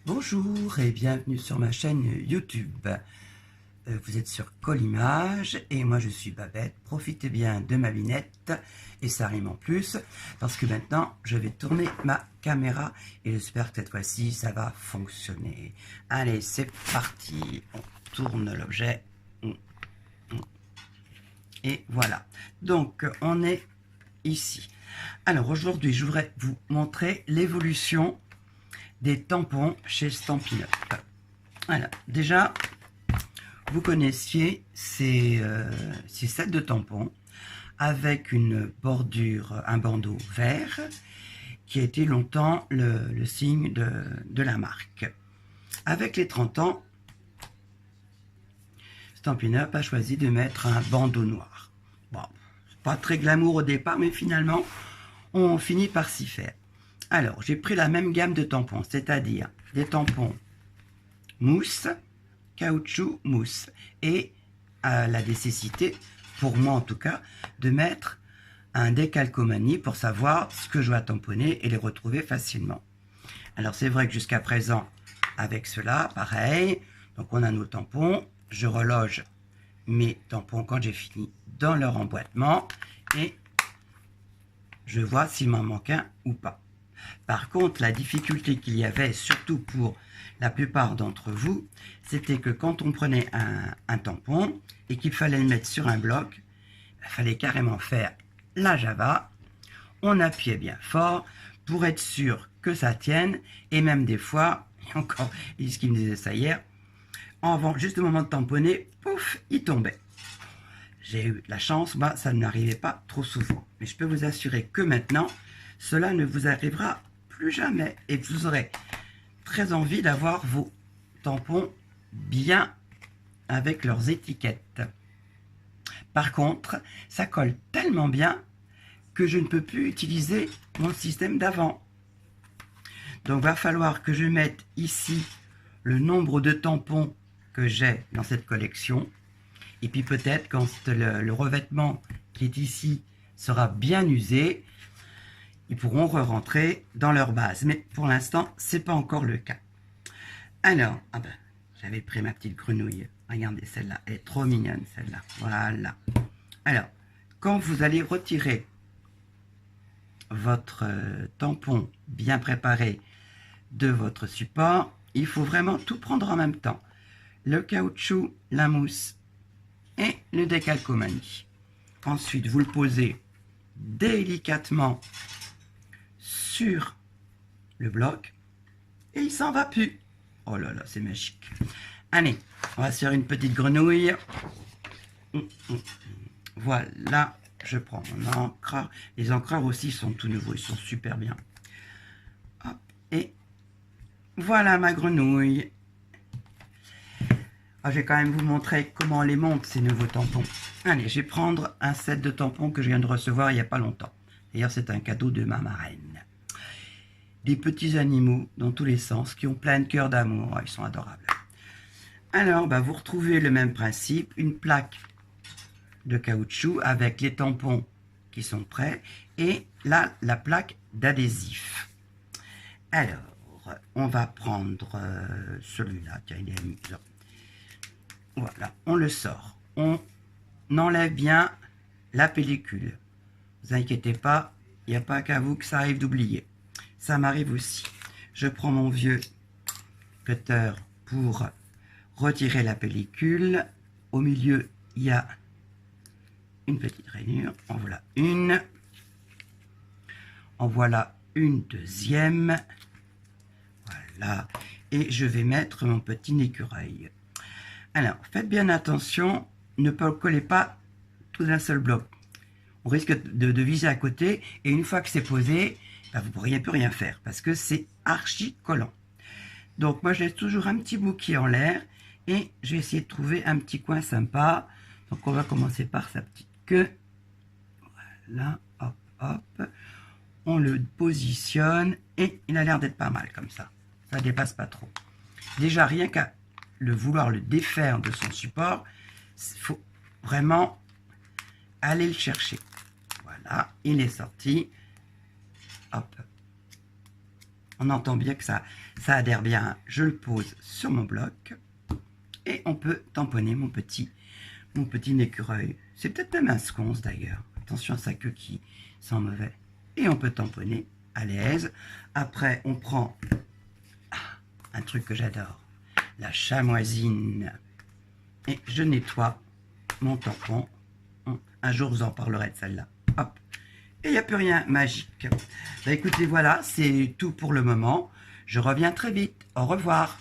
Bonjour et bienvenue sur ma chaîne YouTube. Vous êtes sur Collimage et moi je suis Babette. Profitez bien de ma lunette et ça rime en plus parce que maintenant je vais tourner ma caméra et j'espère que cette fois-ci ça va fonctionner. Allez, c'est parti. On tourne l'objet et voilà. Donc on est ici. Alors aujourd'hui je voudrais vous montrer l'évolution des tampons chez Stampin' Up. Alors, déjà, vous connaissiez ces sets de tampons avec une bordure, un bandeau vert qui a été longtemps le signe de la marque. Avec les 30 ans, Stampin' Up a choisi de mettre un bandeau noir. Bon, pas très glamour au départ, mais finalement, on finit par s'y faire. Alors, j'ai pris la même gamme de tampons, c'est-à-dire des tampons mousse, caoutchouc, mousse. Et la nécessité, pour moi en tout cas, de mettre un décalcomanie pour savoir ce que je dois tamponner et les retrouver facilement. Alors, c'est vrai que jusqu'à présent, avec cela, pareil, donc on a nos tampons, je reloge mes tampons quand j'ai fini dans leur emboîtement et je vois s'il m'en manque un ou pas. Par contre, la difficulté qu'il y avait, surtout pour la plupart d'entre vous, c'était que quand on prenait un tampon et qu'il fallait le mettre sur un bloc, il fallait carrément faire la Java, on appuyait bien fort pour être sûr que ça tienne, et même des fois, encore, ce qu'il me disait ça hier, juste au moment de tamponner, pouf, il tombait. J'ai eu la chance, bah, ça n'arrivait pas trop souvent. Mais je peux vous assurer que maintenant, cela ne vous arrivera plus jamais. Et vous aurez très envie d'avoir vos tampons bien avec leurs étiquettes. Par contre, ça colle tellement bien que je ne peux plus utiliser mon système d'avant. Donc, il va falloir que je mette ici le nombre de tampons que j'ai dans cette collection. Et puis peut-être quand le revêtement qui est ici sera bien usé, ils pourront re-rentrer dans leur base. Mais pour l'instant, ce n'est pas encore le cas. Alors, ah ben, j'avais pris ma petite grenouille. Regardez celle-là, elle est trop mignonne celle-là. Voilà. Alors, quand vous allez retirer votre tampon bien préparé de votre support, il faut vraiment tout prendre en même temps. Le caoutchouc, la mousse et le décalcomanie. Ensuite, vous le posez délicatement sur le bloc et il s'en va plus. Oh là là, c'est magique. Allez, on va se faire une petite grenouille. Voilà, je prends mon encre. Les encreurs aussi sont tout nouveaux, ils sont super bien. Hop, et voilà ma grenouille. Ah, je vais quand même vous montrer comment on les monte, ces nouveaux tampons. Allez, je vais prendre un set de tampons que je viens de recevoir il n'y a pas longtemps. D'ailleurs, c'est un cadeau de ma marraine. Des petits animaux dans tous les sens qui ont plein de cœur d'amour. Ils sont adorables. Alors, bah, vous retrouvez le même principe. Une plaque de caoutchouc avec les tampons qui sont prêts. Et là, la plaque d'adhésif. Alors, on va prendre celui-là. Tiens, il est amusant. Voilà, on le sort. On enlève bien la pellicule. Ne vous inquiétez pas, il n'y a pas qu'à vous que ça arrive d'oublier. Ça m'arrive aussi. Je prends mon vieux cutter pour retirer la pellicule. Au milieu, il y a une petite rainure. En voilà une. En voilà une deuxième. Voilà. Et je vais mettre mon petit écureuil. Alors, faites bien attention, ne collez pas tout d'un seul bloc. On risque de viser à côté et une fois que c'est posé, bah, vous ne pourriez plus rien faire parce que c'est archi collant. Donc moi, je laisse toujours un petit bout qui est en l'air et je vais essayer de trouver un petit coin sympa. Donc on va commencer par sa petite queue. Voilà, hop, hop. On le positionne et il a l'air d'être pas mal comme ça. Ça ne dépasse pas trop. Déjà, rien qu'à vouloir le défaire de son support, il faut vraiment aller le chercher. Voilà, il est sorti. Hop. On entend bien que ça adhère bien. Je le pose sur mon bloc et on peut tamponner mon petit écureuil. C'est peut-être même un sconce d'ailleurs. Attention à sa queue qui sent mauvais. Et on peut tamponner à l'aise. Après, on prend un truc que j'adore, la chamoisine. Et je nettoie mon tampon. Un jour, vous en parlerez de celle-là. Hop. Et il n'y a plus rien magique. Bah, écoutez, voilà, c'est tout pour le moment. Je reviens très vite. Au revoir.